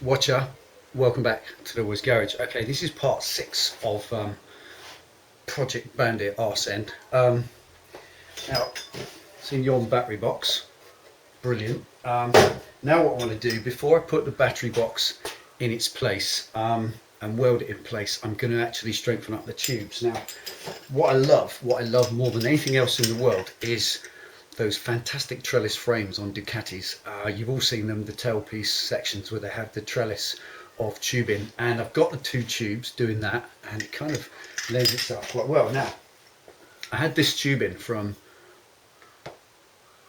Watcher, welcome back to Delboy's Garage. Okay, this is part 6 of Project Bandit Arse End. Now, seen the old battery box, brilliant. Now what I want to do, before I put the battery box in its place and weld it in place, I'm going to actually strengthen up the tubes. Now, what I love more than anything else in the world is those fantastic trellis frames on Ducatis. You've all seen them, the tailpiece sections where they have the trellis of tubing, and I've got the 2 tubes doing that, and it kind of lends itself quite well. Now, I had this tubing from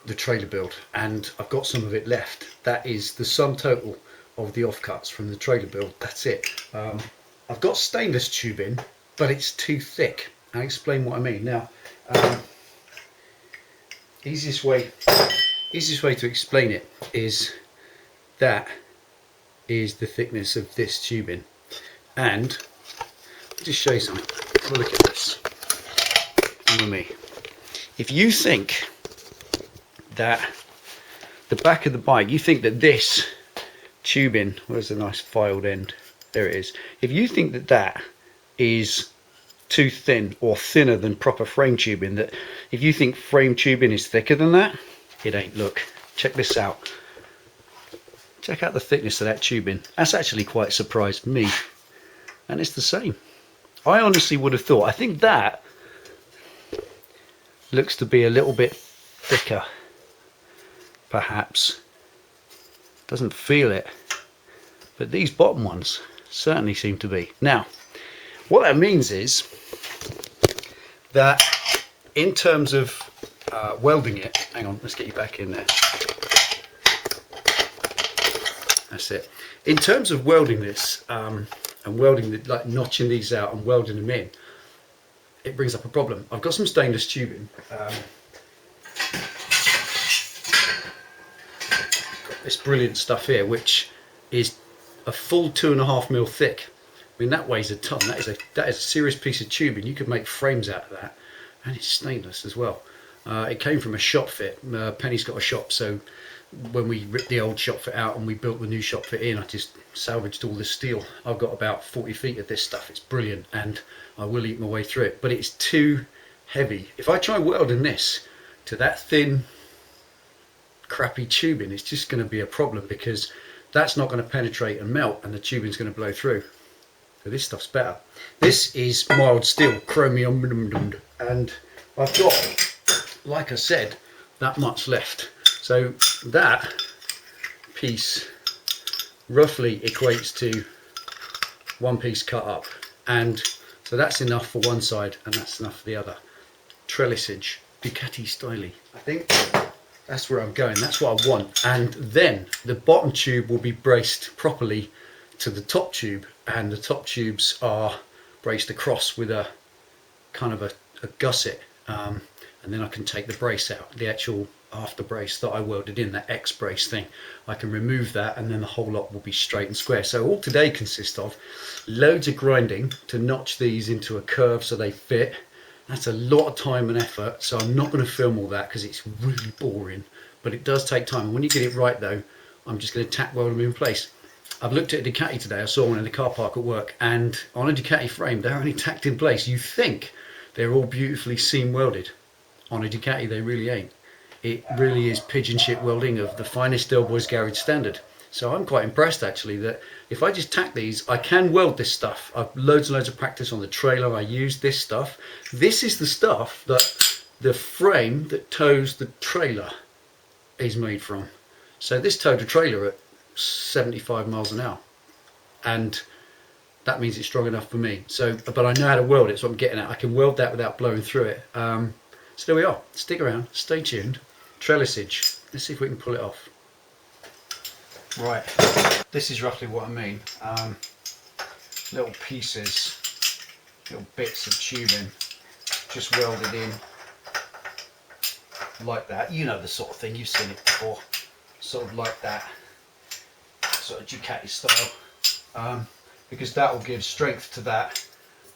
the trailer build, and I've got some of it left. That is the sum total of the offcuts from the trailer build. That's it. I've got stainless tubing, but it's too thick. I'll explain what I mean. Now, easiest way to explain it is that is the thickness of this tubing. And I'll just show you something. Have a look at this. Come with me. If you think that the back of the bike, you think that this tubing, where's the nice filed end? There it is. If you think that that is too thin or thinner than proper frame tubing, that if you think frame tubing is thicker than that, it ain't. Look, check this out. Check out the thickness of that tubing. That's actually quite surprised me, and it's the same. I honestly would have thought, I think that looks to be a little bit thicker, perhaps. Doesn't feel it, but these bottom ones certainly seem to be. Now, what that means is that in terms of welding it, hang on, let's get you back in there. That's it. In terms of welding this and welding the, like notching these out and welding them in, it brings up a problem. I've got some stainless tubing. Got this brilliant stuff here, which is a full 2.5 mil thick. I mean, that weighs a ton. That is a serious piece of tubing. You could make frames out of that, and it's stainless as well. It came from a shop fit. Penny's got a shop, so when we ripped the old shop fit out and we built the new shop fit in, I just salvaged all the steel. I've got about 40 feet of this stuff. It's brilliant, and I will eat my way through it, but it's too heavy. If I try welding this to that thin, crappy tubing, it's just going to be a problem, because that's not going to penetrate and melt, and the tubing's going to blow through. So this stuff's better. This is mild steel, chromium, and I've got, like I said, that much left. So that piece roughly equates to 1 piece cut up, and so that's enough for one side and that's enough for the other. Trellisage, Ducati styly. I think that's where I'm going. That's what I want. And then the bottom tube will be braced properly to the top tube, and the top tubes are braced across with a kind of a gusset, and then I can take the brace out, the actual after brace that I welded in, that X brace thing. I can remove that, and then the whole lot will be straight and square. So all today consists of loads of grinding to notch these into a curve so they fit. That's a lot of time and effort, so I'm not going to film all that because it's really boring, but it does take time. And when you get it right though, I'm just going to tack weld them in place. I've looked at a Ducati today. I saw one in the car park at work, and on a Ducati frame they're only tacked in place. You think they're all beautifully seam welded. On a Ducati they really ain't. It really is pigeon shit welding of the finest Delboy's Garage standard. So I'm quite impressed actually that if I just tack these, I can weld this stuff. I've loads and loads of practice on the trailer. I use this stuff. This is the stuff that the frame that tows the trailer is made from. So this towed a trailer at 75 miles an hour, and that means it's strong enough for me. So, but I know how to weld it, so I'm getting at. I can weld that without blowing through it. So there we are. Stick around, stay tuned. Trellisage. Let's see if we can pull it off. Right, this is roughly what I mean. Little pieces, little bits of tubing, just welded in like that. You know the sort of thing, you've seen it before. Sort of like that, sort of Ducati style, because that will give strength to that.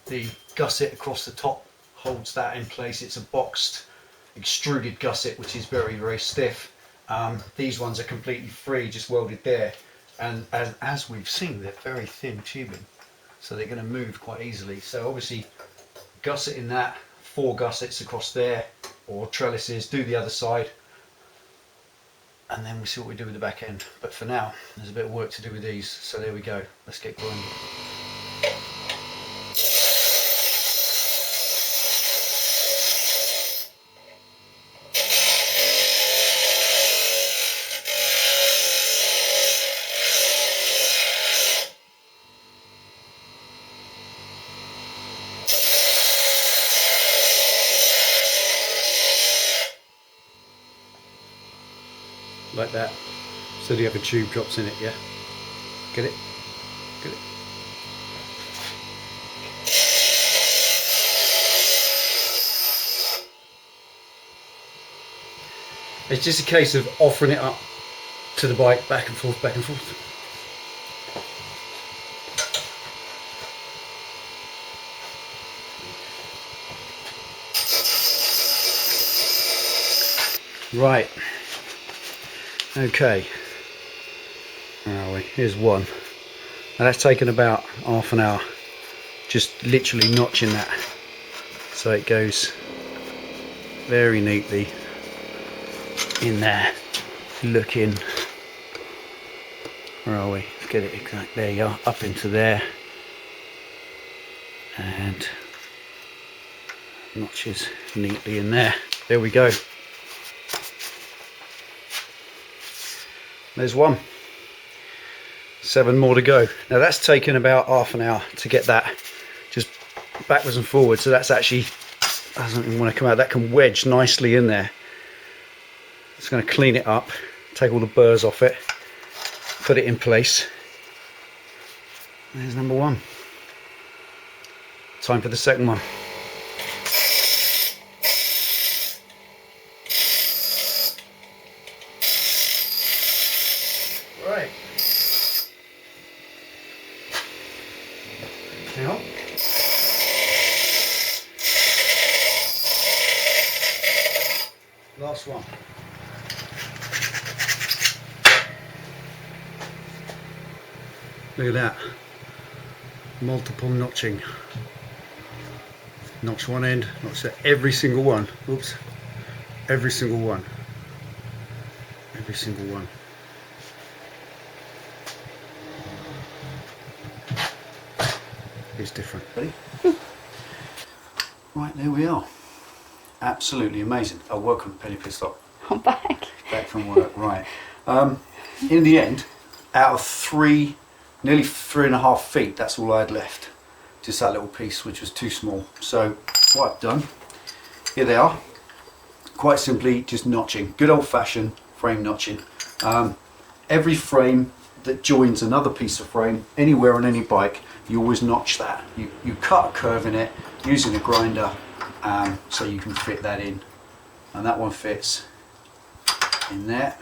The gusset across the top holds that in place. It's a boxed extruded gusset which is very, very stiff. These ones are completely free, just welded there. and as we've seen, they're very thin tubing, so they're going to move quite easily. So obviously gusseting that, 4 gussets across there, or trellises, do the other side, and then we see what we do with the back end. But for now, there's a bit of work to do with these, so there we go. Let's get grinding. Like that, so the other tube drops in it, yeah? Get it? Get it? It's just a case of offering it up to the bike, back and forth, back and forth. Right. Okay, where are we? Here's one. Now that's taken about half an hour, just literally notching that, so it goes very neatly in there, looking, where are we? Let's get it exact, there you are, up into there, and notches neatly in there. There we go. There's one. 7 more to go. Now that's taken about half an hour to get that just backwards and forwards, so that's actually, doesn't even want to come out, that can wedge nicely in there. Just going to clean it up, take all the burrs off it, put it in place. There's number 1. Time for the second one. Right. Hang on. Last one. Look at that. Multiple notching. Notch one end, notch that. Every single one. Oops. Every single one. Every single one. It's different. Ready? Right, there we are. Absolutely amazing. Oh, welcome, Penny Pistol. I'm back. Back from work, right. In the end, out of nearly 3.5 feet, that's all I had left. Just that little piece, which was too small. So, what I've done, here they are. Quite simply, just notching. Good old-fashioned frame notching. Every frame that joins another piece of frame, anywhere on any bike, you always notch that. You cut a curve in it using a grinder, so you can fit that in. And that one fits in there.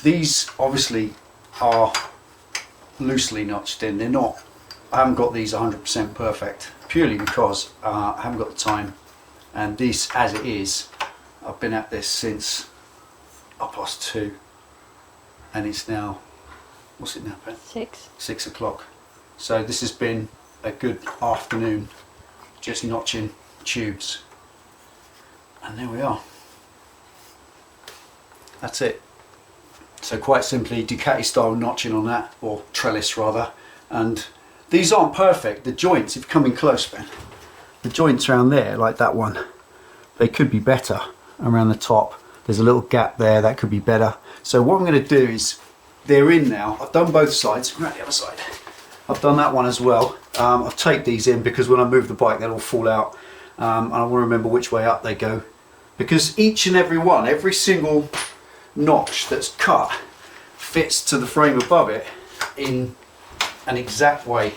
These obviously are loosely notched in. They're not, I haven't got these 100% perfect, purely because I haven't got the time. And this, as it is, I've been at this since 2:30, and it's now, what's it now, Ben? 6 o'clock. So this has been a good afternoon, just notching tubes. And there we are. That's it. So quite simply, Ducati style notching on that, or trellis rather. And these aren't perfect. The joints, if you come in close, Ben, the joints around there, like that one, they could be better around the top. There's a little gap there, that could be better. So what I'm going to do is, they're in now. I've done both sides. Around the other side. I've done that one as well. I've taped these in because when I move the bike, they'll all fall out. And I want to remember which way up they go. Because each and every one, every single notch that's cut fits to the frame above it in an exact way.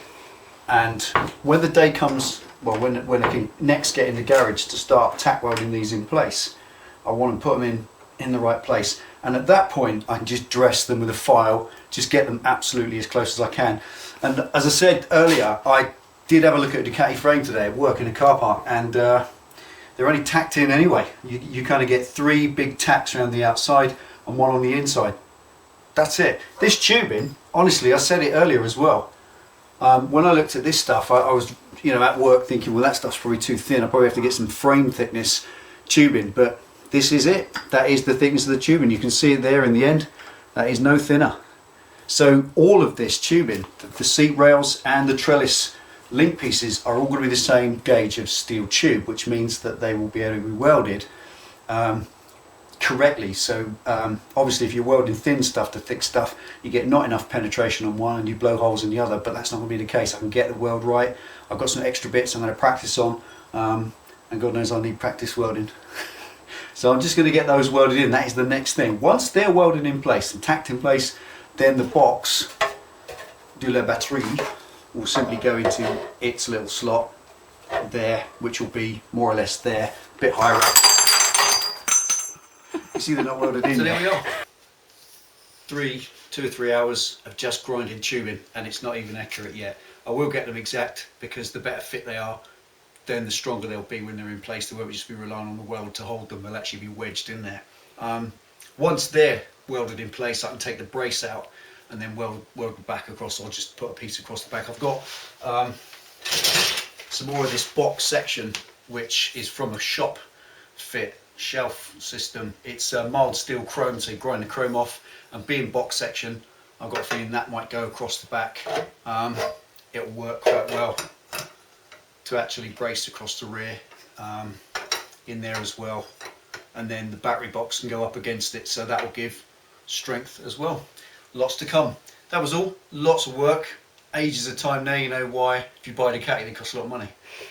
And when the day comes, well, when I can next get in the garage to start tack welding these in place, I want to put them in the right place. And at that point, I can just dress them with a file, just get them absolutely as close as I can. And as I said earlier, I did have a look at a Ducati frame today at work in a car park, and they're only tacked in anyway. You kind of get 3 big tacks around the outside and 1 on the inside. that's it. This tubing, honestly, I said it earlier as well. When I looked at this stuff, I was, you know, at work thinking, well, that stuff's probably too thin. I probably have to get some frame thickness tubing, but this is it. That is the thickness of the tubing. You can see it there in the end. That is no thinner. So all of this tubing, the seat rails and the trellis link pieces are all going to be the same gauge of steel tube, which means that they will be able to be welded correctly. So obviously if you're welding thin stuff to thick stuff, you get not enough penetration on one and you blow holes in the other, but that's not going to be the case. I can get the weld right. I've got some extra bits I'm going to practice on, and God knows I need practice welding. So I'm just going to get those welded in. That is the next thing. Once they're welded in place and tacked in place, then the box de la batterie will simply go into its little slot there, which will be more or less there, a bit higher up. You see they're not welded in. So there we are. 2 or 3 hours of just grinding tubing, and it's not even accurate yet. I will get them exact, because the better fit they are, then the stronger they'll be when they're in place. They won't just be relying on the weld to hold them, they'll actually be wedged in there. Once they're welded in place, I can take the brace out and then weld the back across, or just put a piece across the back. I've got some more of this box section, which is from a shop fit shelf system. It's mild steel chrome, so you grind the chrome off, and being box section, I've got a feeling that might go across the back. It'll work quite well to actually brace across the rear in there as well, and then the battery box can go up against it, so that will give strength as well. Lots to come. That was all. Lots of work, ages of time now. You know why. If you buy a Ducati, they cost a lot of money.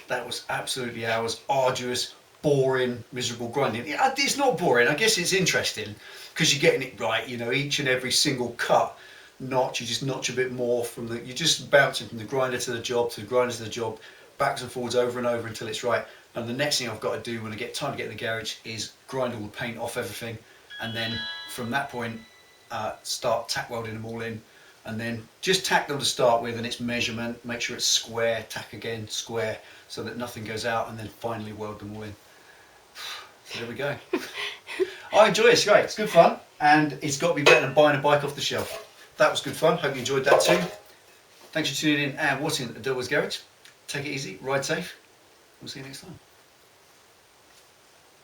That was absolutely hours, arduous, boring, miserable grinding. Yeah, it's not boring. I guess it's interesting because you're getting it right. You know, each and every single cut, notch, you just notch a bit more from the. You're just bouncing from the grinder to the job, to the grinder to the job, backwards and forwards over and over until it's right. And the next thing I've got to do when I get time to get in the garage is grind all the paint off everything, and then from that point start tack welding them all in, and then just tack them to start with, and it's measurement, make sure it's square, tack again, square, so that nothing goes out, and then finally weld them all in. So there we go. I enjoy it, it's great, it's good fun, and it's got to be better than buying a bike off the shelf. That was good fun, hope you enjoyed that too. Thanks for tuning in and watching at Delboy's Garage. Take it easy, ride safe, we'll see you next time.